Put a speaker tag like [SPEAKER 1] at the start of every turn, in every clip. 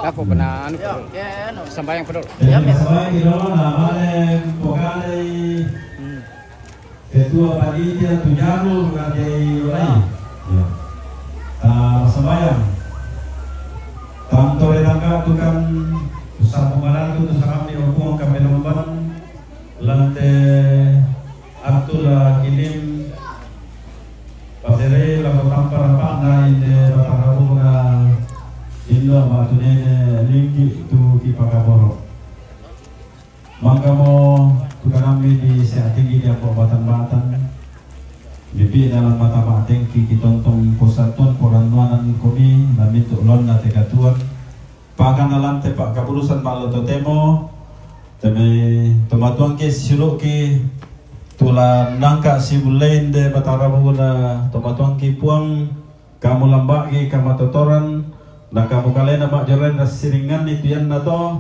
[SPEAKER 1] Ako pernah anu sembahyang pedul.
[SPEAKER 2] Ya, sembahyang di dalam namanya pokale ketua panitia tujaru sebagai lain. Ya. Sembahyang. Tanto retangga tukang sambungan itu sarami opung kami nomban lantai atula kilim pasere lagu tampar apa na inde batarabunga indo matunene lingki tu kipakaboro mangga mo tukang kami di saat tinggi di Batan bibi dalam mata mateng kiki tontong pusatun poranuanan kami nami tulon na tekatuan pakan alam tepak kapulusan malo totemo teme tomatuan ke siluk ke tula nangka sibulain de batarabu na tomatuan ke puang kamu lambak ke kamatotoran na kamu kalena mak joren na siringan itu yan na to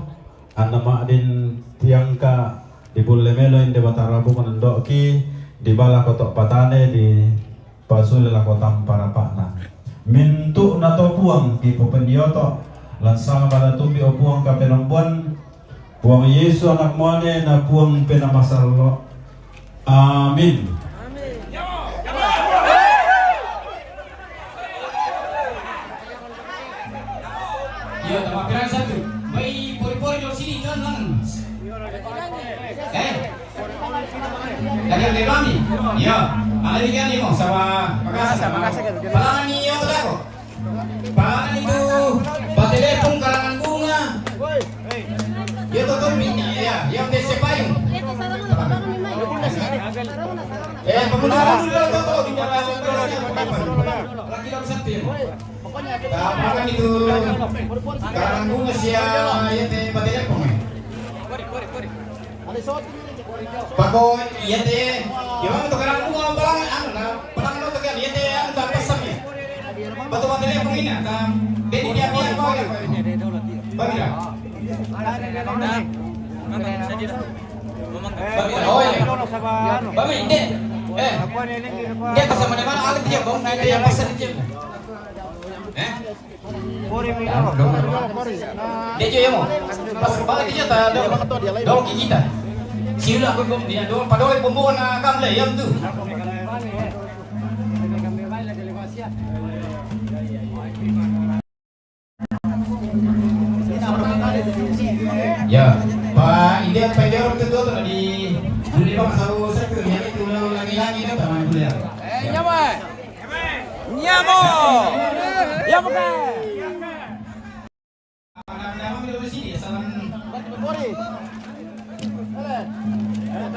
[SPEAKER 2] anama din tiangka di bulemelo inde batarabu manandok ke di bala kotok patane di pasule la kotam para pakna mintu nato puang ki popendioto lansang pada tumbi o puang ka penambuan puang Yesus anak moane na puang penamasarlo amin
[SPEAKER 3] ya tampilan satu mai pori-pori di sini kan dari kami, ya, ada di kami mau sama Makassar. Palangan niyo ko. Palangan itu batelepong kalangan bunga. Ya totoo minyak ya, yang desa payung. Pemuda totoo di jalan laki dalam satu ya. Palangan itu kalangan bunga siya yang batelepong. Pako iya teh, gimana tuh karang bunga palangan untuk kan iya teh anu tak pesannya. Batu baterai pengina, jadi dia apa ya? Bagira. Oh ya. Bami inde. Dia pas sama mana alat dia bang, dia pesan dia. Dia juga ya mau. Pas balik dia tak dong kita. Sila ko dia doon padoy bumbukan na kamle yam tu. Ya, Pak ide pede orang itu tuh di dulu bang saru sektor yang itu lagi-lagi itu teman dulu ya.
[SPEAKER 1] Nyamo. Nyamo. Ya bukan.
[SPEAKER 3] Nama minum di sini salam.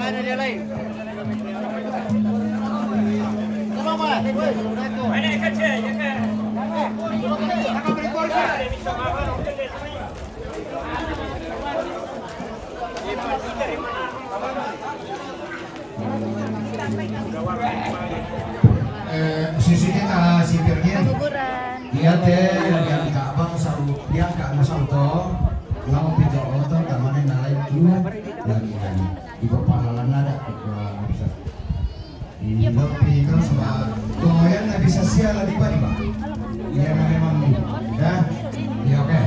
[SPEAKER 1] Ada dia lain. Mana kecil ya kan?
[SPEAKER 4] Sisi kita si Virgin. Dia teh yang abang saru, dia kak masal to. Kalau pinjau auto kamane nalai dulu lagi. Ibu pahalan ada bisa. Ibu pikir sebab lumayan nggak bisa sial lagi pak. Iya memang ya. Iya oke.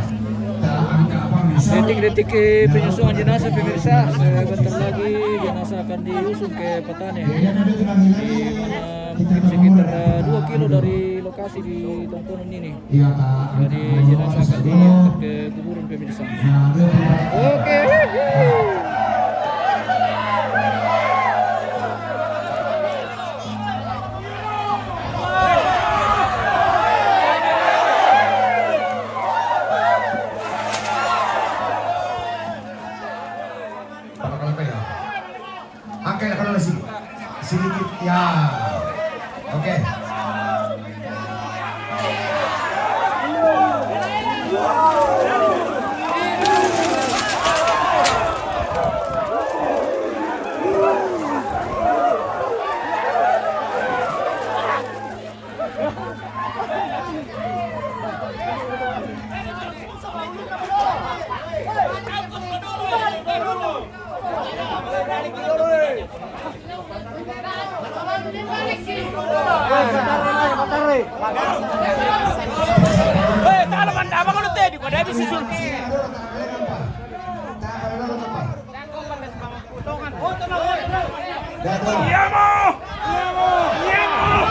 [SPEAKER 4] Angka apa bisa?
[SPEAKER 5] Detik-detik penyusungan jenazah pemirsa, sebentar lagi jenazah akan diusung ke Patane. Sekitar 2 kilo dari lokasi di Tongkonan ini. Jadi jenazah akan diantar ke kuburan pemirsa. Oke.
[SPEAKER 4] Sedikit ya. Oke.
[SPEAKER 1] abang udah tadi kok ada bisa sul. Iya mau. Iya mau.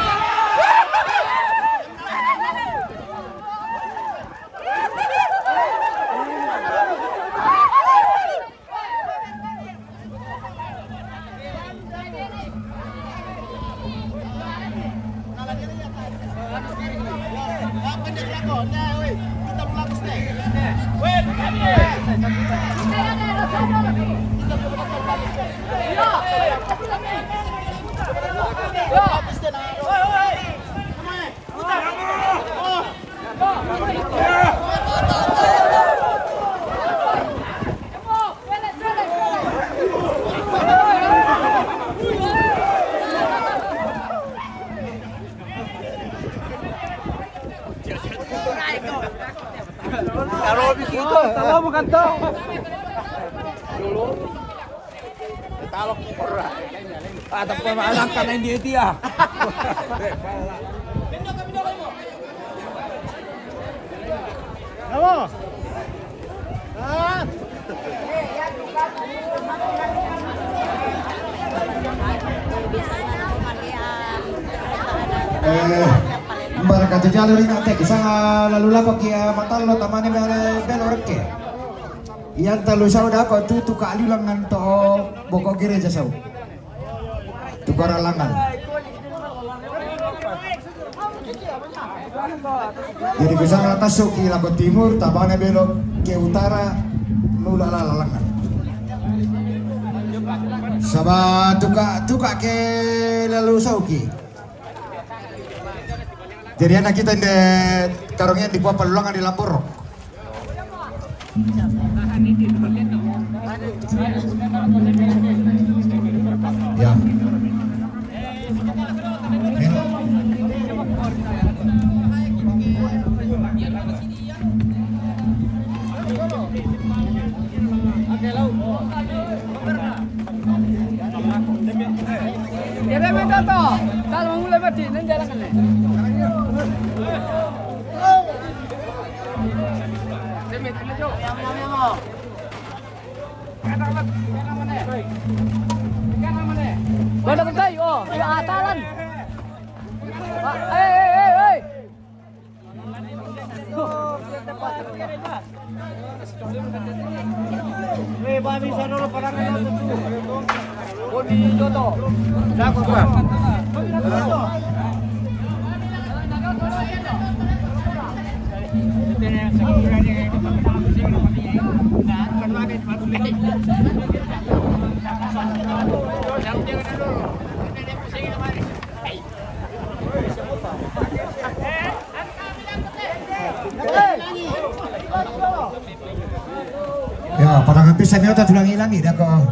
[SPEAKER 1] Kalau bikin itu, kalau bukan tahu. Dulu. Talok pura. Atau pemalang kan dia. Halo.
[SPEAKER 4] Barangkali jalur ini nanti bisa lalu lapor kia matal lo tamane belo reke. Yang terlalu sauda kau tu kali langan to boko gereja sau. Tukar langan. Jadi bisa ngelatas ki laku timur, tabane belok ke utara, nula lalangan. Sabat tuka ke lalu sauki. Jadi anak kita di karungnya di buah peluang di Lampur. Ya.
[SPEAKER 5] Dia minta toh, kalau mulai mati nanti jalan kan. Bandar Kedai, oh, ya atalan. Hei. Babi sana lo parangan lo tu. Bodi Joto. Jago gua.
[SPEAKER 4] Ya, parangan pisan ni otak tulang hilang ni dah kau.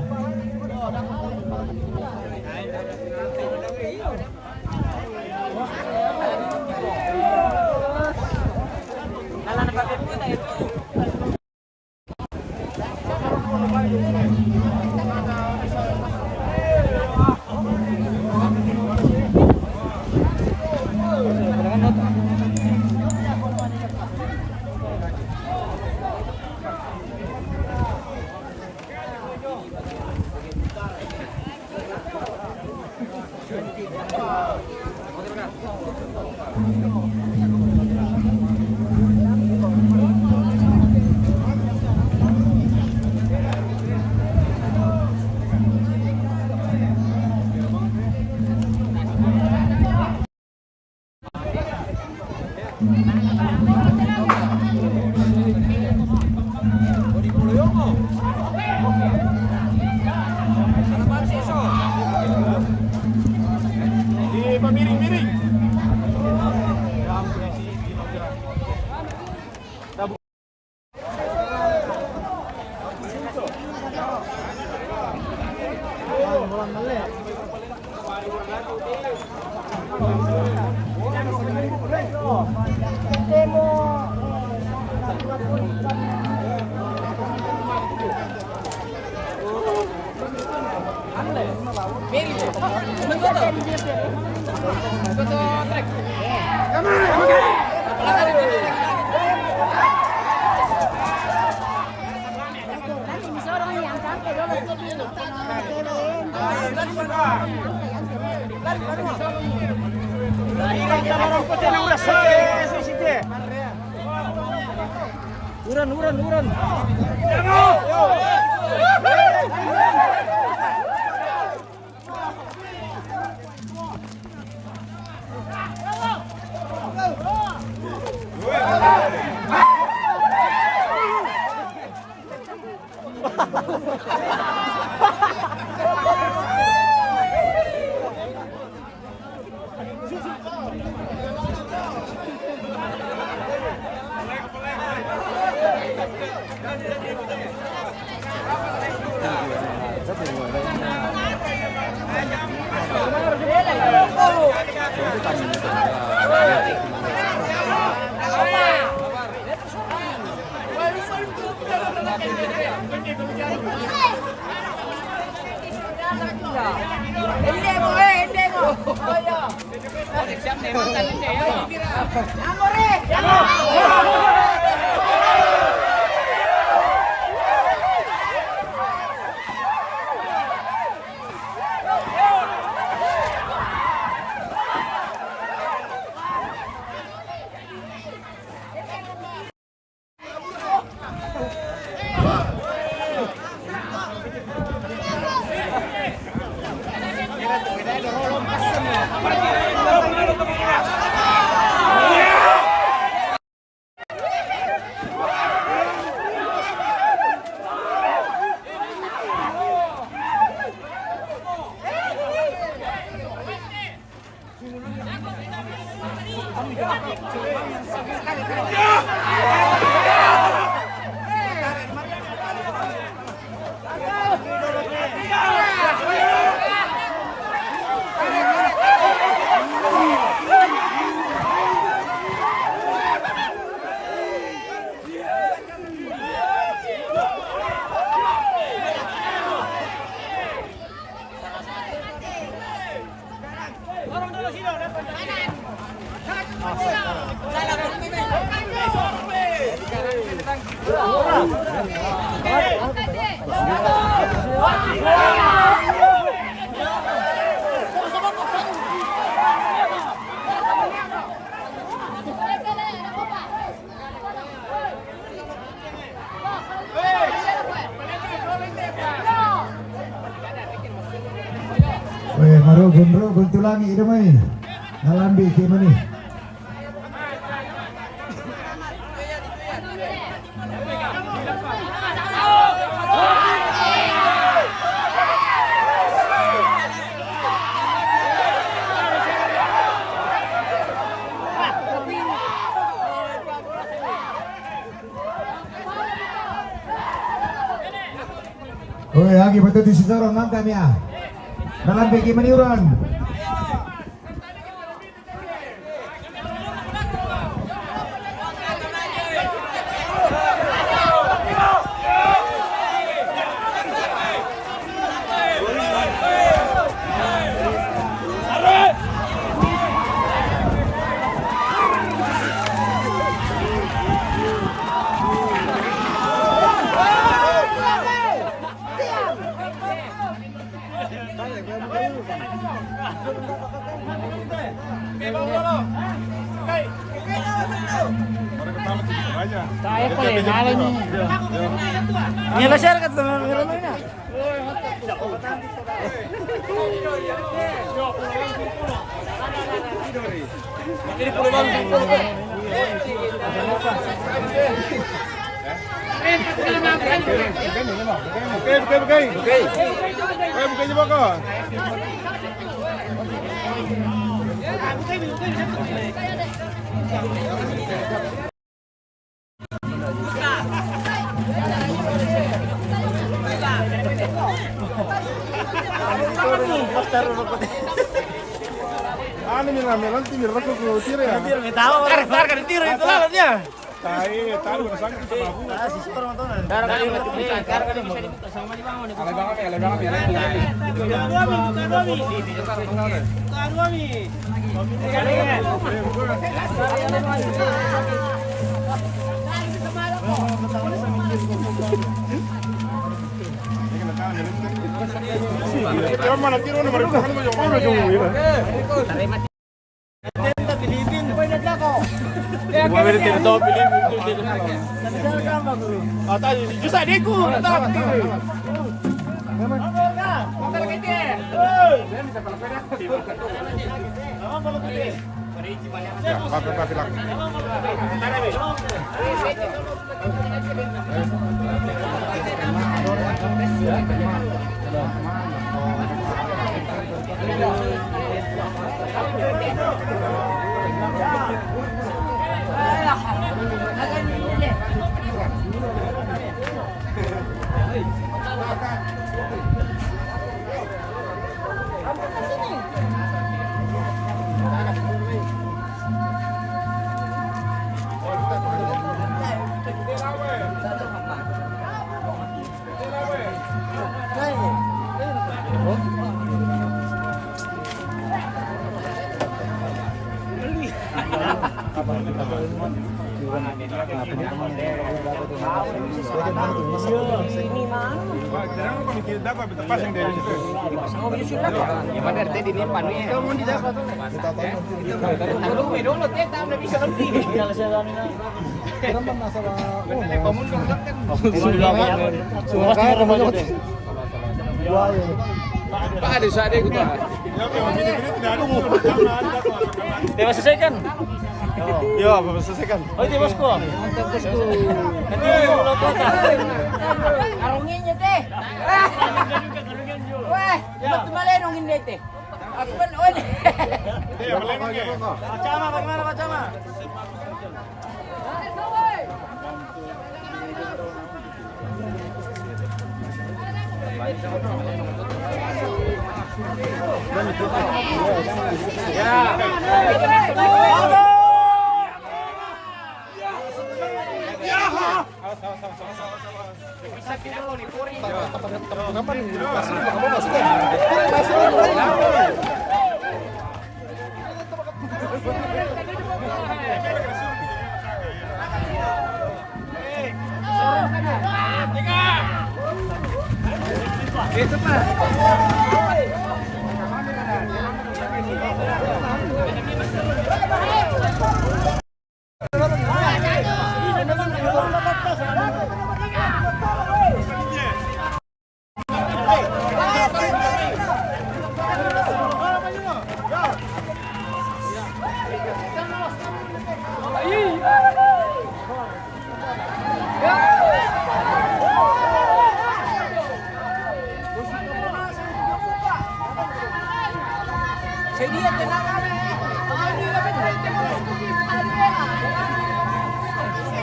[SPEAKER 1] Come on.
[SPEAKER 5] Uran.
[SPEAKER 4] Weh, marugun tulangi itu mah nih. Nalambi gimana nih? Weh, lagi betul di situ orang nonton ya. Nalambi gimana uran?
[SPEAKER 5] Saya boleh ngalah nih. Ini besar kan teman-teman.
[SPEAKER 1] Ano melan timir rako ko tira ya.
[SPEAKER 5] Tiro me tahu. Karga ditiro itu lah dia.
[SPEAKER 1] Tahu na sakit sa babu.
[SPEAKER 5] Karga bisa dibuka sama di bangun.
[SPEAKER 1] Pero mana tiro na marito kan mo yung ano yung ira. Mabili tiro daw bilin dito. Ata, jusa di ko.
[SPEAKER 5] Dewa selesaikan.
[SPEAKER 1] Yo, selesaikan.
[SPEAKER 5] Oh, itu bosku. Mantap bosku. Nanti mau kota.
[SPEAKER 6] Arungin teh. Weh, betul malah arungin deh teh. Aku kan on.
[SPEAKER 1] Kacama, bagaimana kacama?
[SPEAKER 5] Itu Pak.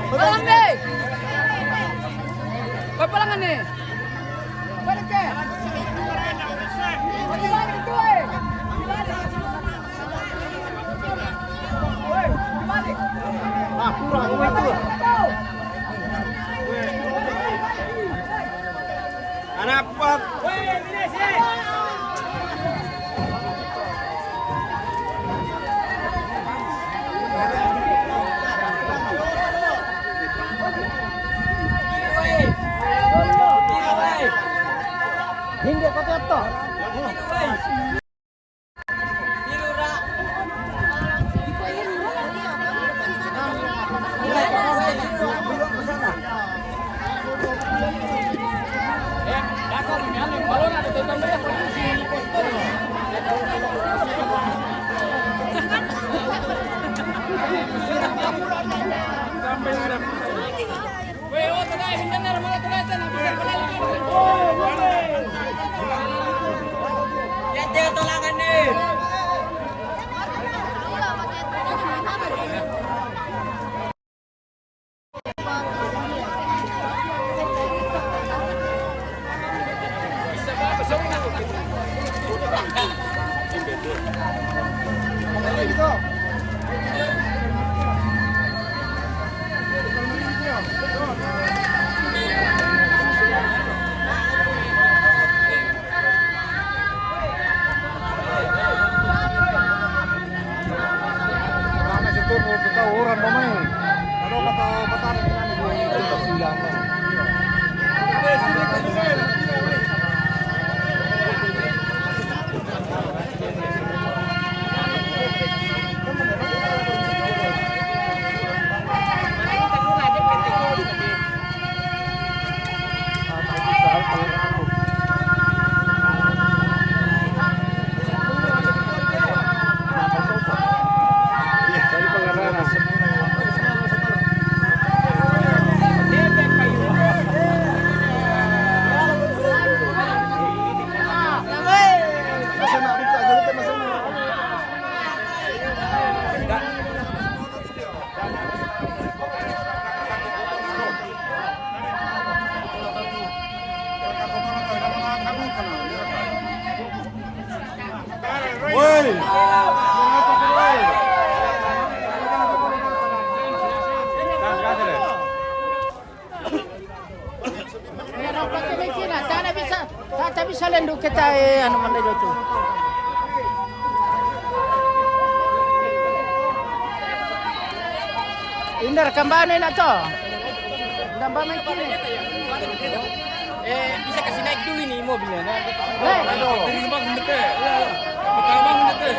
[SPEAKER 6] Palang deh. Palang nih. Balik deh. Balik itu eh. Balik. Ah, kurang itu.
[SPEAKER 1] Anak pot.
[SPEAKER 6] Hindi ko to. Tak bisa lenduk kita anu mana itu. Indar kembali nak to. Nambah main kini. Bisa kasih naik dulu nih mobilnya. Naik. Dari rumah mendete. Pertama mendete.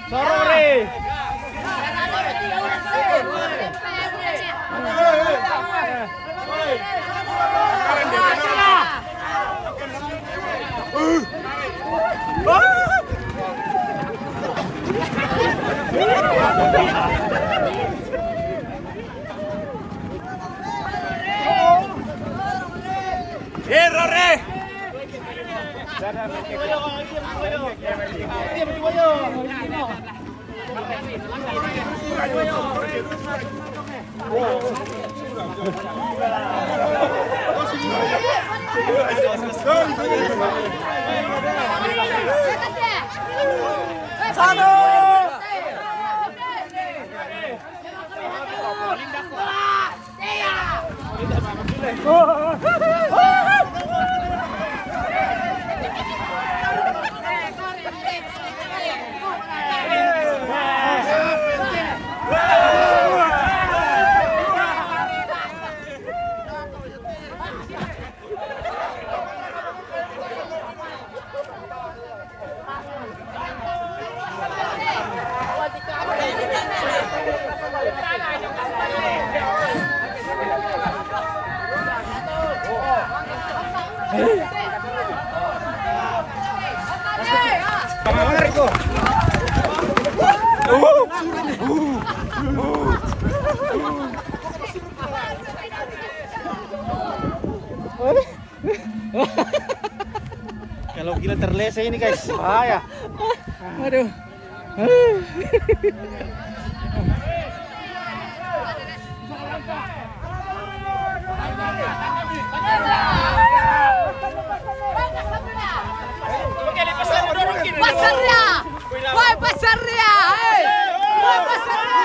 [SPEAKER 1] Sorry. Rore. Kalau gila terlese ini guys, bahaya.
[SPEAKER 5] Aduh.
[SPEAKER 7] Pasarnya, woi pasarnya, hei, woi pasarnya.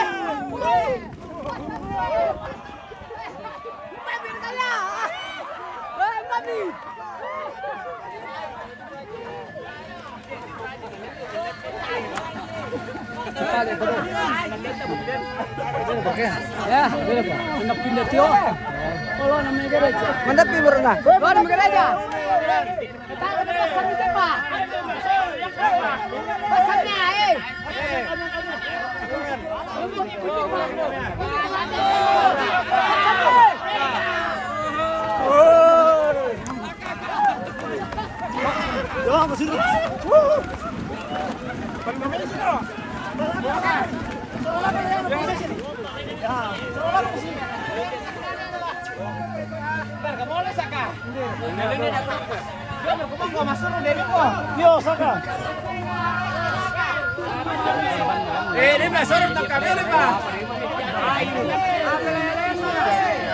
[SPEAKER 5] Ya, boleh Pak. Pindah tio. Kalau namanya gereja.
[SPEAKER 7] Mantap pi berna. Bawa nama gereja. Pasarnya Pak. Pasarnya, hei.
[SPEAKER 1] Jangan masih terus. Yo, Saka. Ini masuk tak kami ni Pak.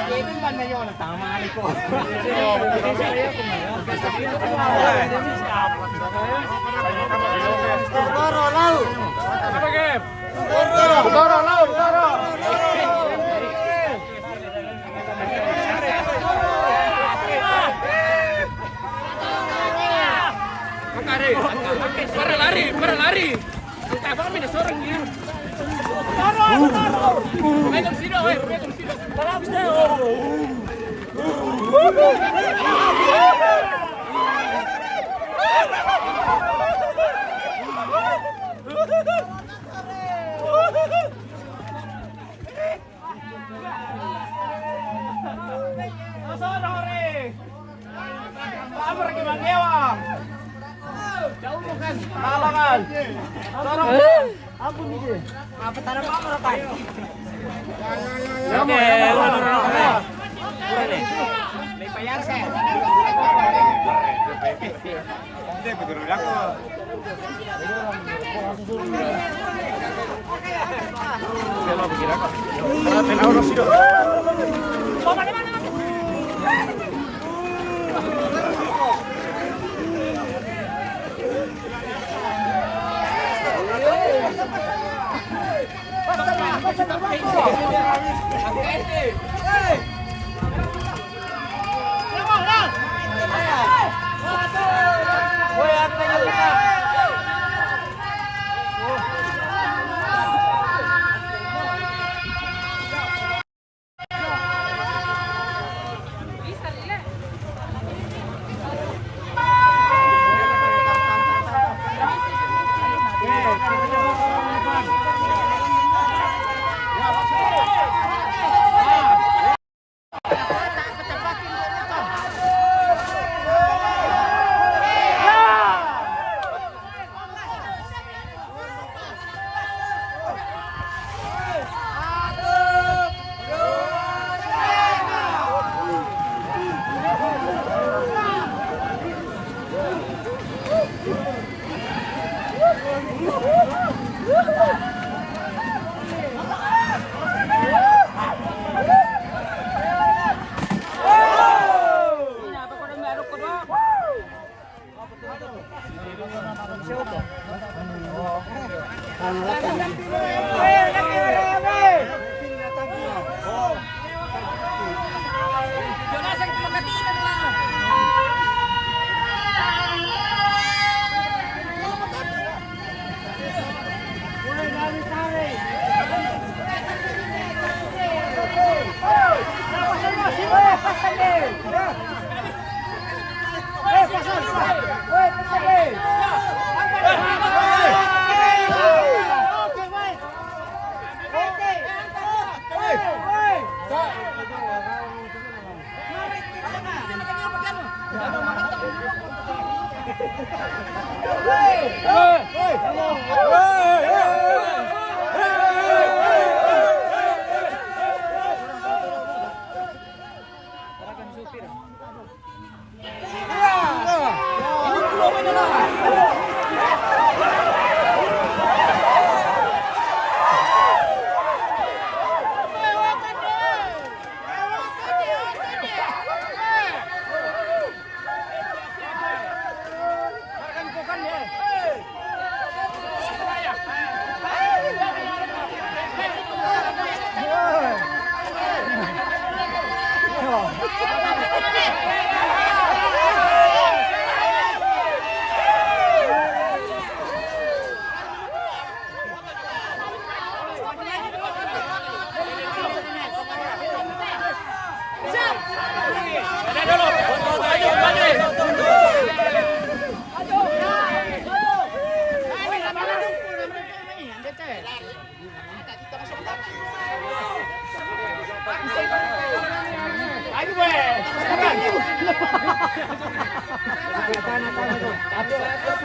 [SPEAKER 1] Ini mana yang nak tamat ni ko. Toro lau. Apa game? Toro lau, toro. Para lari. Kita kami ni seorang ni. Toro. Megang sini, megang sini. Dalam sini. Talangan. Sorong. Ampun iki. Apa tanam apa apa? Ya mau. Kurang. May bayar saya. Hindi betul ako. Kalau begitu aku. Tenang orang sido. Mana?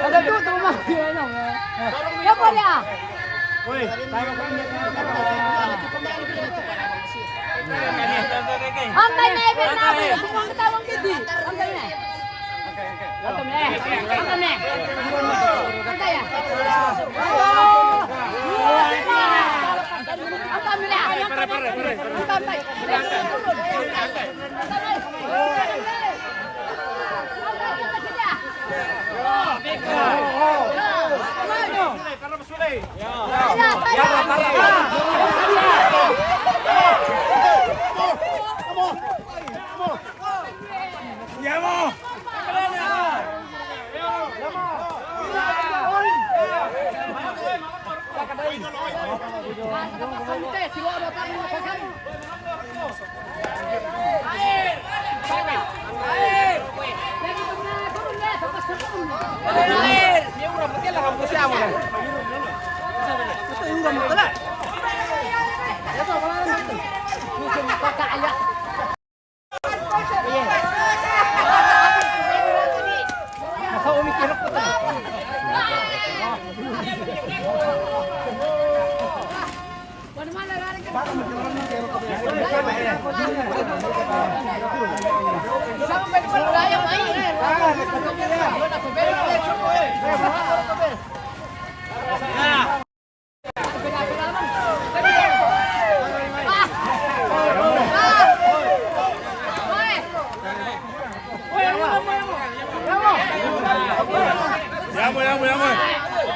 [SPEAKER 7] Ada tuh rumah gimana? Ya boleh.
[SPEAKER 1] Woi,
[SPEAKER 7] Angkat nih, benar. Semua kita bang Kidi. Angkat nih. Angkat nih. Angkat nih. Angkat ya. Angkat nih.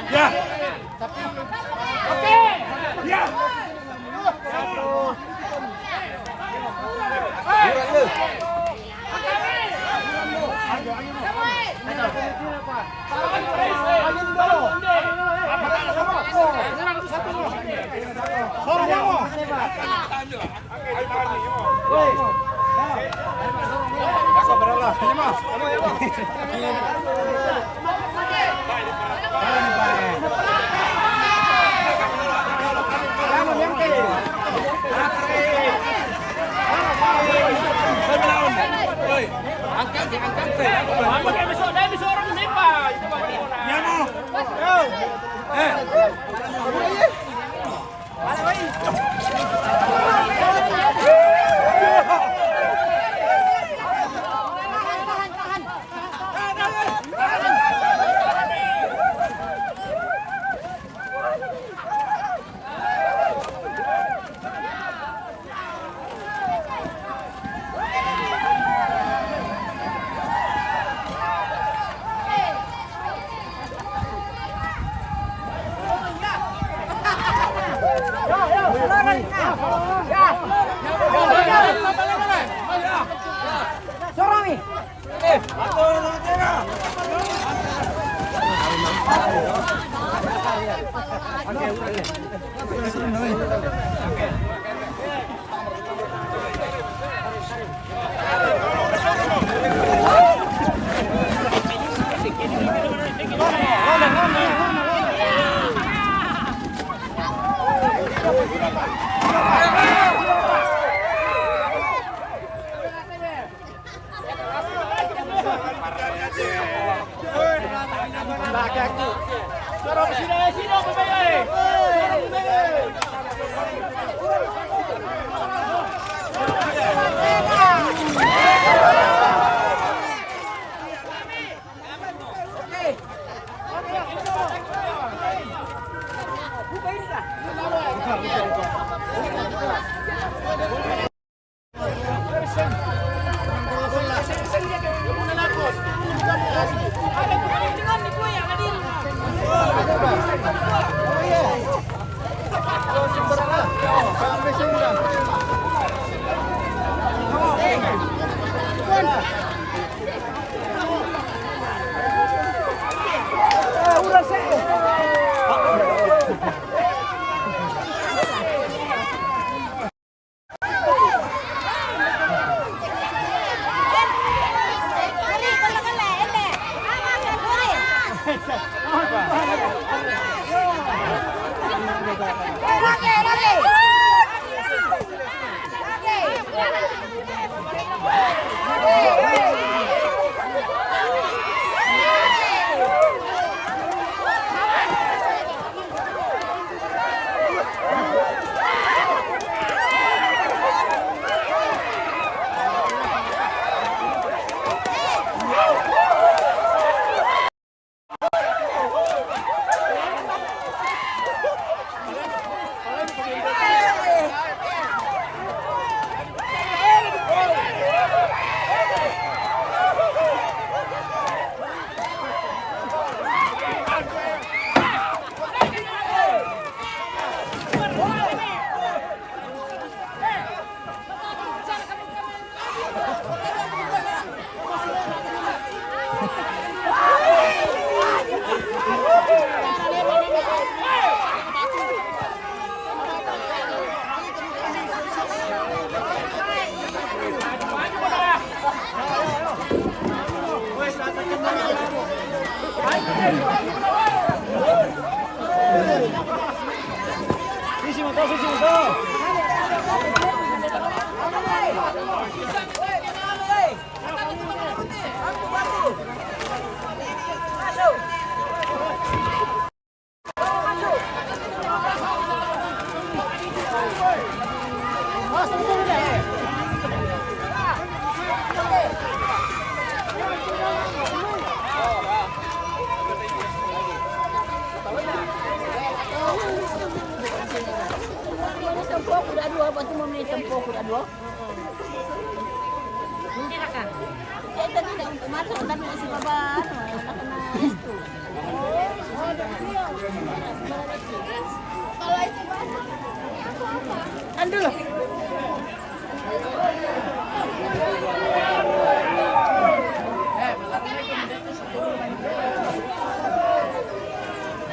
[SPEAKER 1] Ya. Oke. Ya.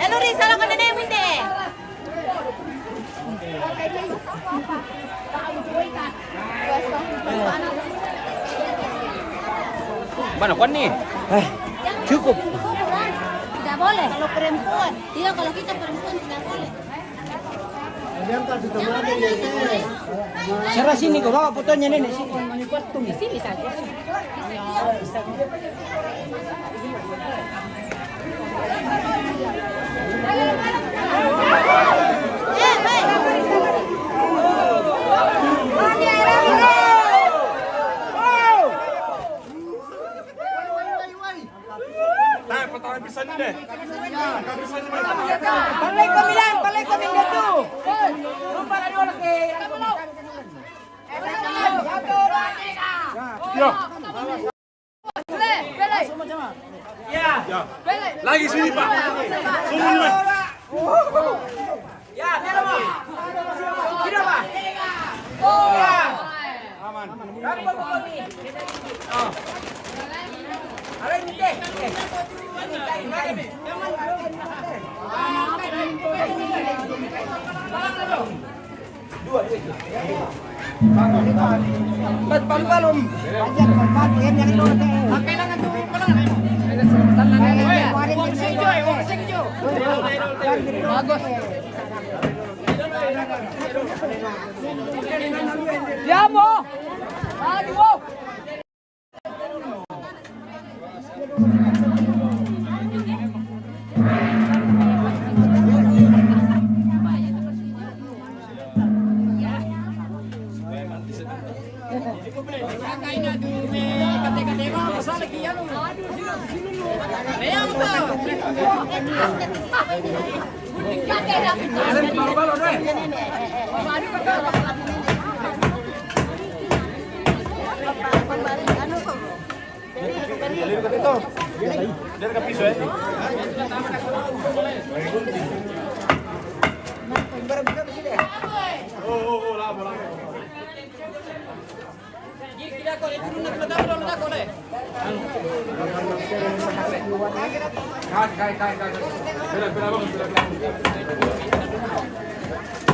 [SPEAKER 7] Luri, salah ka na yung hindi.
[SPEAKER 6] Mana kuan nih?
[SPEAKER 7] Cukup. Tidak boleh. Kalau perempuan, iya kalau kita perempuan tidak boleh.
[SPEAKER 5] Sarah sini kau bawa fotonya nenek sini.
[SPEAKER 7] Di sini saja.
[SPEAKER 5] Balik kami dulu. Lupa lagi orang ke.
[SPEAKER 6] Lagi sini Pak. Semua.
[SPEAKER 5] Ya, biar apa? Tidak apa? Ya. Aman. Ada ini deh. Balum. Bagus. Diamo. Aduh.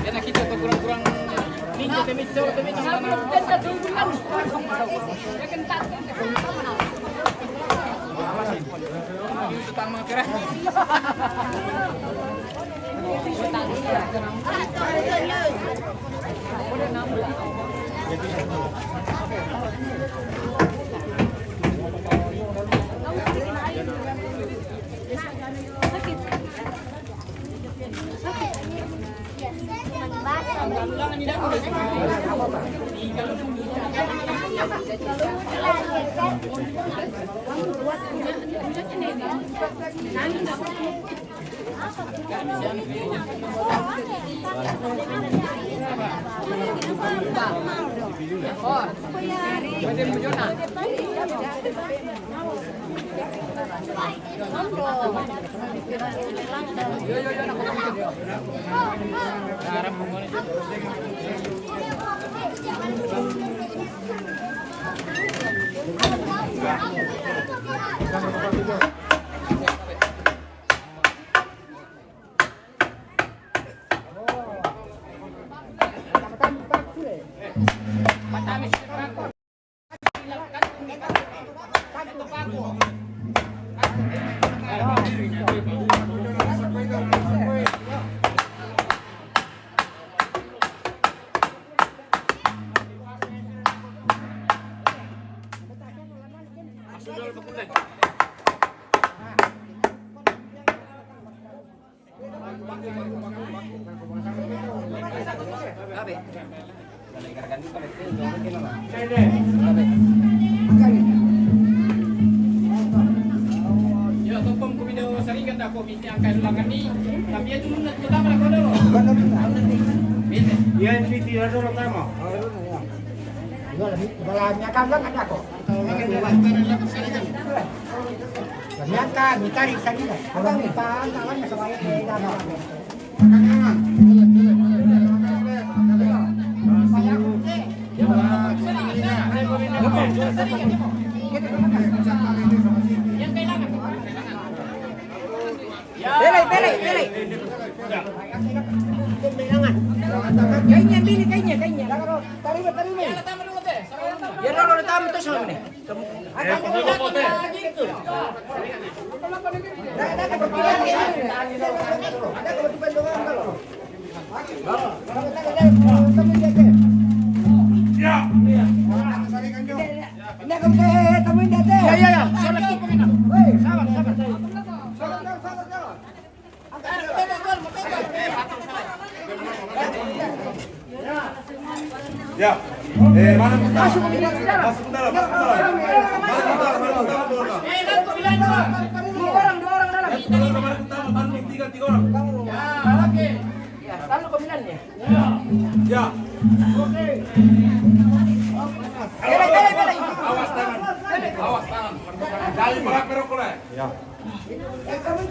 [SPEAKER 1] Yan nakita ko kurang-kurang ninyo temito mga pera. Yo, topom ko video saringan ako binti ang kailangan ni. Tapi itu pertama ako dulu. Binti.
[SPEAKER 4] Yan piti na doon tama. Balanya kan ada kok. Ternyata ditarik tadi dah. Abang ni tangannya sebaya ke dalam. Kanan.
[SPEAKER 8] Ya. Mana kita? Masuk ke dalam. Masuk ke dalam. Dua orang dalam. Kamar pertama, tanding tiga orang. Oke. Ya, taruh kombinannya. Ya. Oke. Awas tangan. Awas tangan. Kali berat perokok. Ya. Kami.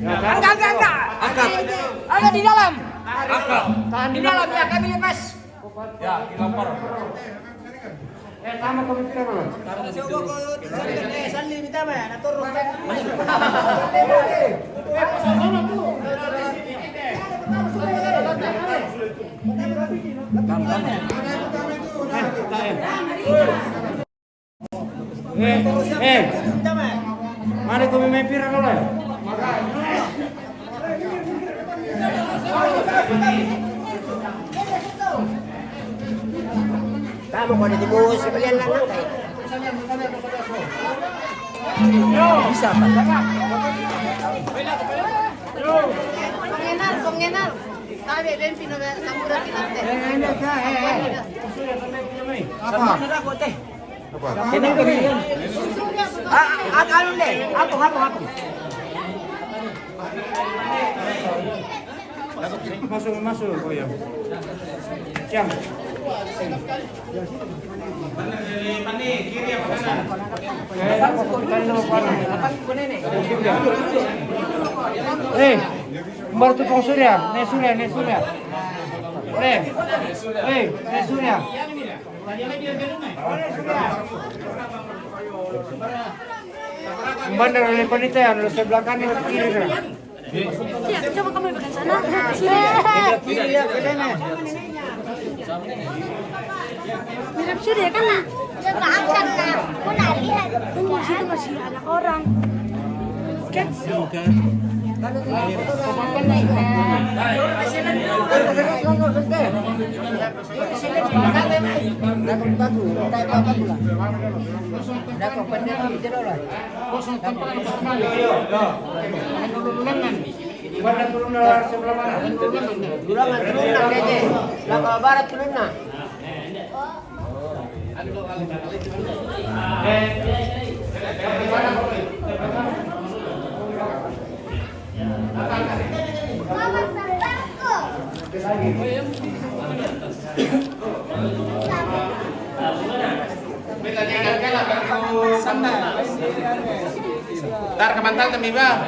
[SPEAKER 8] Enggak. Ada di dalam. Tahan di dalam ya, kami lepas. Ya, dilempar. Sama kami kita belum. Sali minta ya, nak turun. Mari kami main pirang dulu. Kamu kau di bawah sekalian lah. Bisa apa?
[SPEAKER 7] Pengenal. Tahu Ben Pino Samura Pinate.
[SPEAKER 8] Apa?
[SPEAKER 7] Ini kami. Anu deh. Apa?
[SPEAKER 8] Masuk. Oh ya. Siap. Pani kiri apa kanan? Kembar tupang surya, ne surya. Surya. Kembar dari panitia, lalu sebelah kanan ke kiri.
[SPEAKER 7] Ya, coba kamu bagian sana.
[SPEAKER 8] Kiri lihat ke sana.
[SPEAKER 7] Mirip Surya kan nak? Ya nggak angkat nak. Kok nak lihat? Tunggu situ masih anak orang. Kan?
[SPEAKER 8] Sebelah mana?
[SPEAKER 7] Langkah barat turun nak.
[SPEAKER 1] Ntar ke mantan demi bang.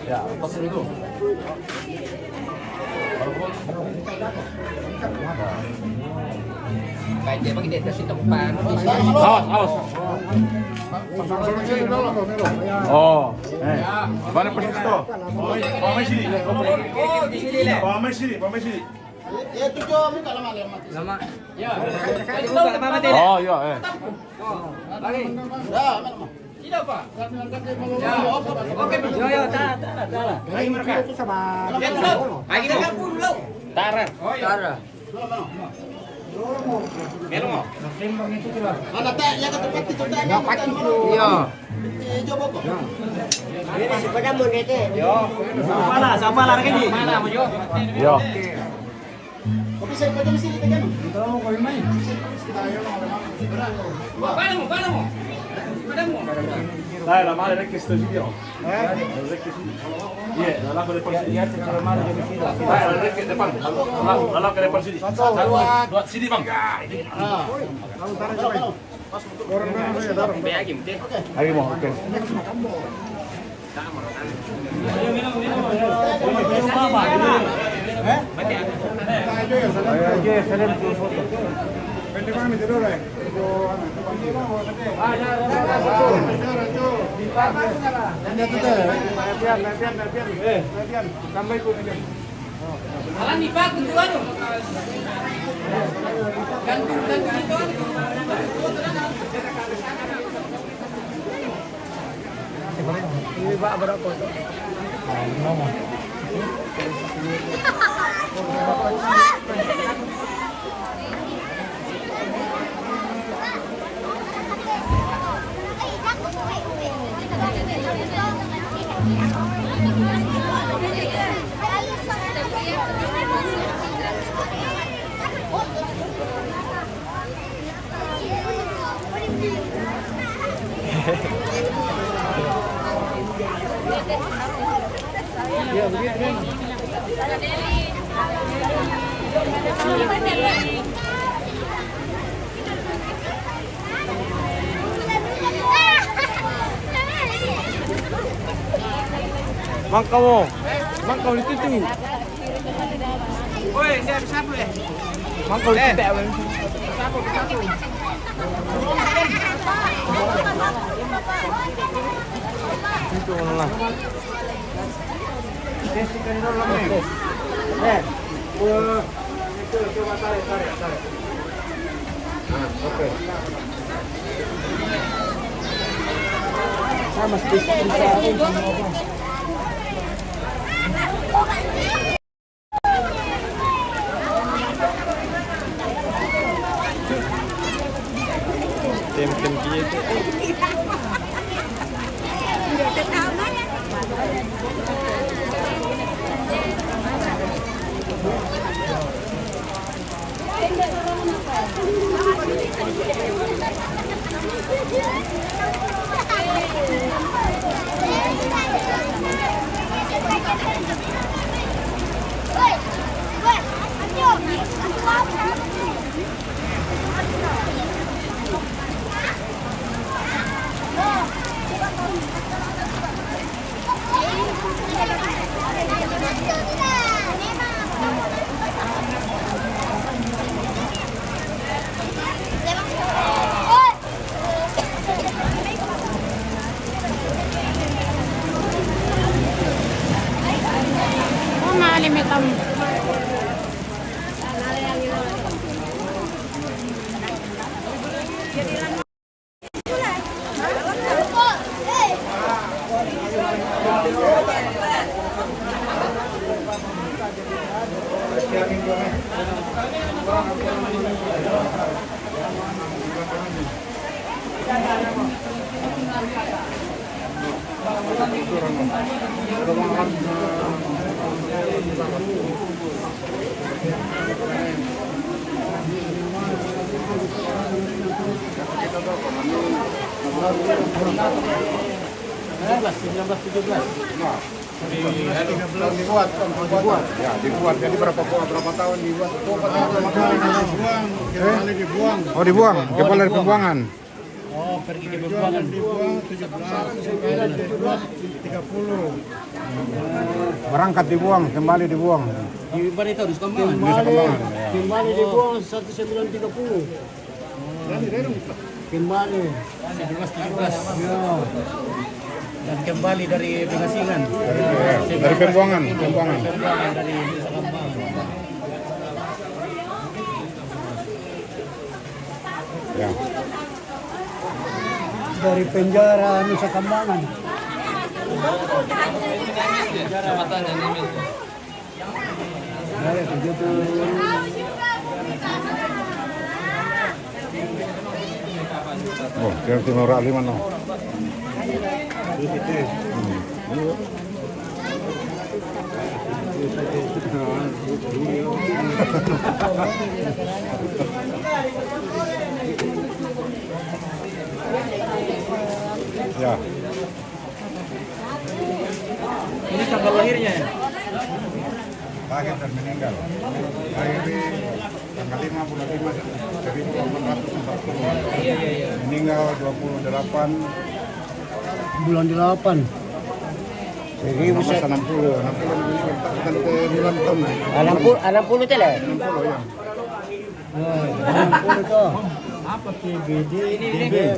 [SPEAKER 6] Ya, lepas itu.
[SPEAKER 1] Kayak dia pakai dia kasih tempat.
[SPEAKER 6] Awas. Oh, mana persis tu? Pamai sini.
[SPEAKER 1] Oh, di sini lah.
[SPEAKER 6] Pamai sini.
[SPEAKER 1] Lama. Ya.
[SPEAKER 6] Oh, ya,
[SPEAKER 1] Lagi. Tidak apa? Ya. Oke, ya, tak. Lagi mereka. Ya, lagi dah pun belum.
[SPEAKER 6] Tara.
[SPEAKER 1] Oh, ya.
[SPEAKER 6] Meron mo.
[SPEAKER 8] Mana tak? Ya ke tempat itu tak?
[SPEAKER 1] Dapat itu. Ya.
[SPEAKER 8] Coba kok.
[SPEAKER 1] Ini sebenarnya mau nete.
[SPEAKER 6] Yo.
[SPEAKER 1] Sama lah lagi ni. Mana mo yo?
[SPEAKER 6] Yo.
[SPEAKER 4] Kopi saya pwede masih ditekan.
[SPEAKER 1] Paano mo?
[SPEAKER 8] Dai, la madre che sto video. Iya, la que depan sini. Dai, la que depan. La que depan sini. Dua sini, Bang. Lagi mau, oke.
[SPEAKER 1] Alam ni Pak itu anu. Gantung itu anu. Ini Pak berapa?
[SPEAKER 5] Ya, begitu. Mangkau itu tuh.
[SPEAKER 1] Oi, dia bisa boleh.
[SPEAKER 5] Mangkau itu tak apa. Itu mana? Teskan dulu lah, Bang. Coba tarik. Oke. Sama sedikit Tem gitu.
[SPEAKER 9] Dibuat. Jadi berapa tahun dibuat? Dibuang. Oh, dibuang. Kembali dari pembuangan.
[SPEAKER 5] Oh, pergi ke pembuangan.
[SPEAKER 9] Dibuang 17, berangkat dibuang, kembali dibuang.
[SPEAKER 5] Di mana itu di Kembangan?
[SPEAKER 9] Kembali dibuang 1930. Kembali
[SPEAKER 5] 17. Ya. Dan kembali dari pengasingan.
[SPEAKER 9] Dari pembuangan.
[SPEAKER 5] Dari Nusa Kambangan.
[SPEAKER 9] Ya.
[SPEAKER 5] Dari penjara Nusa Kambangan.
[SPEAKER 9] Oh, dari Timur Ali mana? Ya.
[SPEAKER 5] Ini tanggal lahirnya ya?
[SPEAKER 9] Lahir dan meninggal. Lahir di tanggal 5 bulan 5 1840.
[SPEAKER 5] Iya.
[SPEAKER 9] Meninggal 28
[SPEAKER 4] Bulan 8. Jadi bisa
[SPEAKER 9] 60 kan ke 9 tahun.
[SPEAKER 4] 60 teh lah.
[SPEAKER 9] 60 ya.
[SPEAKER 4] 60 tuh. Apa TBD?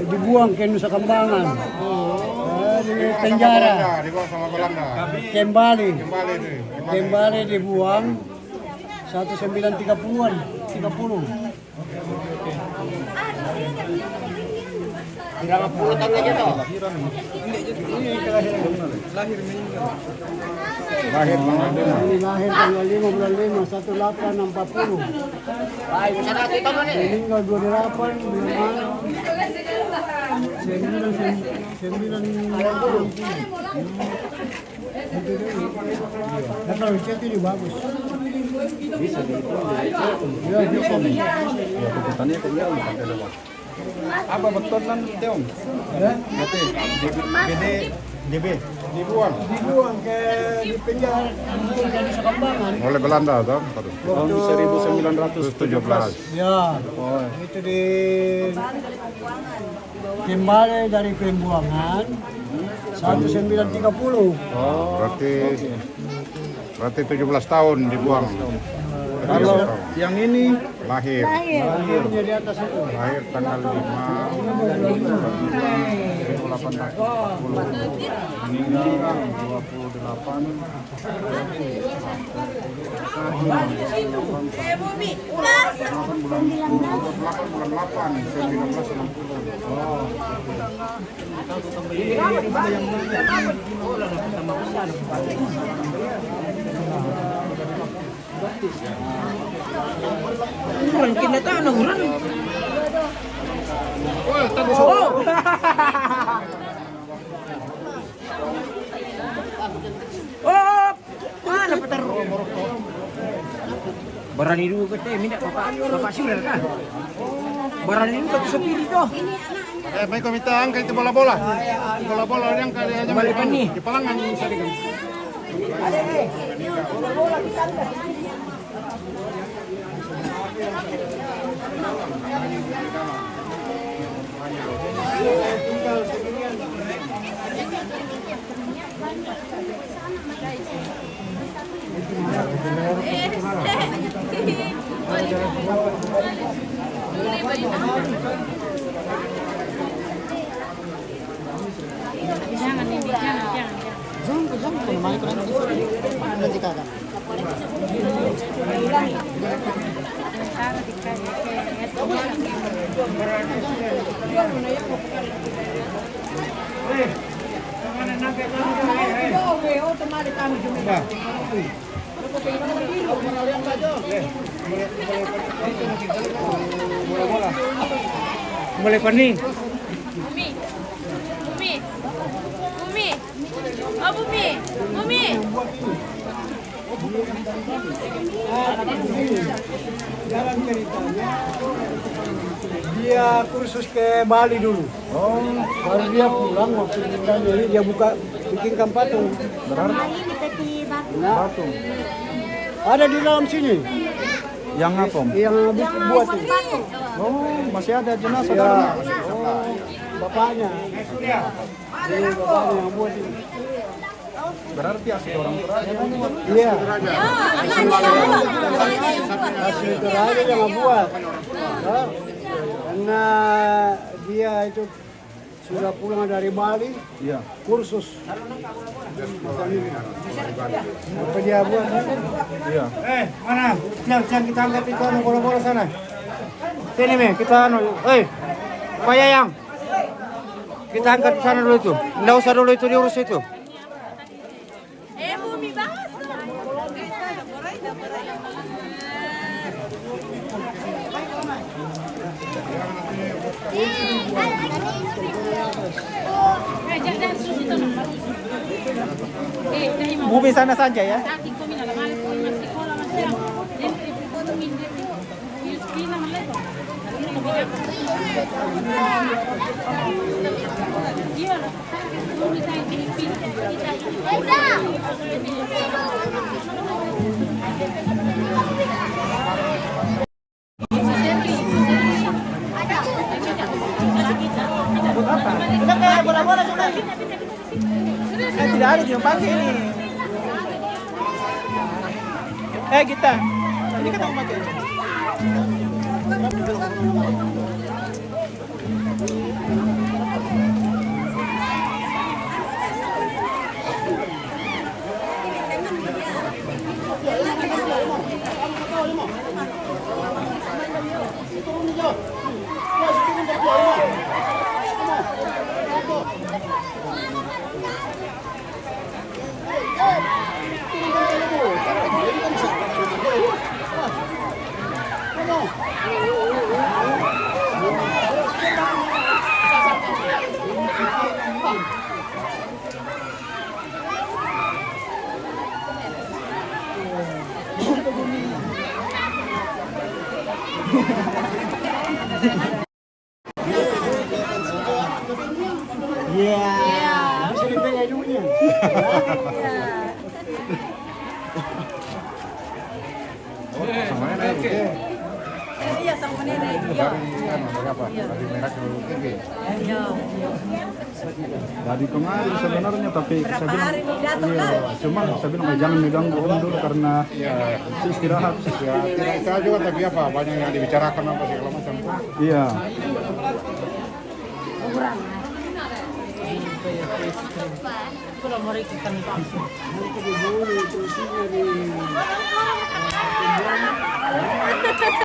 [SPEAKER 4] Dibuang ke Nusa Kambangan. Di penjara.
[SPEAKER 9] Dibawa sama Belanda.
[SPEAKER 4] Kembali.
[SPEAKER 9] Kembali itu.
[SPEAKER 4] Kembali dibuang 1930-an. 30. Berapa puluh tahun aja toh?
[SPEAKER 9] Lahir tanggal 5.
[SPEAKER 4] Lahir tanggal 5 bulan 5 1860. Baik, bisa nanti tahun ni. Meninggal 28 bulan Maret. 9. Kalau chat ini bagus. Bisa ya, bisa.
[SPEAKER 9] Ya, kebutuhannya tinggal sampai lewat. Apa betul kan Teong? Berarti DB dibuang
[SPEAKER 4] ke di penjara di Sekambangan
[SPEAKER 9] oleh Belanda toh?
[SPEAKER 4] tahun
[SPEAKER 9] 1917.
[SPEAKER 4] Ya. Itu di kembali dari pembuangan 1930.
[SPEAKER 9] Berarti 17 tahun dibuang.
[SPEAKER 5] Kalau yang ini
[SPEAKER 9] Lahir
[SPEAKER 4] Lahirnya di atas itu.
[SPEAKER 9] lahir tanggal 5 1840, meninggal 28 bulan 8
[SPEAKER 5] orang kita tahu orang. Oh, mana petar? Barani dulu kita minta bapak sudah kan? Barani dulu kita sepiri toh.
[SPEAKER 9] Baik kau minta angkat itu bola-bola. Bola-bola yang kali aja
[SPEAKER 5] Balik nih.
[SPEAKER 9] di palangan bisa diganti.
[SPEAKER 4] Bola-bola kita angkat.
[SPEAKER 7] Jangan ini, jangan.
[SPEAKER 4] Nanti kakak.
[SPEAKER 5] Boleh pening.
[SPEAKER 7] Bumi. Oh, Bumi.
[SPEAKER 4] Jalan ceritanya dia kursus ke Bali dulu. Baru dia pulang waktu tinggal jadi dia bikinkan patung.
[SPEAKER 9] Berarti
[SPEAKER 4] Patung. Ada di dalam sini.
[SPEAKER 9] yang apa?
[SPEAKER 4] Yang buat itu.
[SPEAKER 9] Masih ada jenazah
[SPEAKER 4] Ya.
[SPEAKER 9] dalamnya.
[SPEAKER 4] Bapaknya. Ini bapaknya yang buat itu.
[SPEAKER 9] Berarti asli orang Toraja.
[SPEAKER 4] Iya. Asli Toraja yang buat. Ya. Karena dia itu sudah pulang dari Bali,
[SPEAKER 9] Iya.
[SPEAKER 4] kursus. Apa dia buat?
[SPEAKER 9] Iya.
[SPEAKER 4] Mana? Jangan kita angkat itu bola-bola sana. Sini me, kita Pak Yayang. Kita angkat sana dulu itu. Nggak usah dulu itu diurus itu.
[SPEAKER 7] Bumi banget.
[SPEAKER 5] Bumi sana saja ya.
[SPEAKER 7] minggir tuh. Bilang lagi. Iya lah. Lu bisa dipilih kita.
[SPEAKER 5] Udah kayak bola-bola sudah. Tidak ada yang pakai ini. Kita. Ini kan mau pakai.
[SPEAKER 7] Iya, sama nenek. Iya.
[SPEAKER 9] Dari merah ke tinggi. Dari kemarin sebenarnya tapi saya bilang cuma saya bilang jangan mengganggu om dulu karena istirahat. Ya, tidak saya juga tapi apa banyak yang dibicarakan apa segala macam. Iya.
[SPEAKER 7] Kurang.
[SPEAKER 5] Kalau mau ikan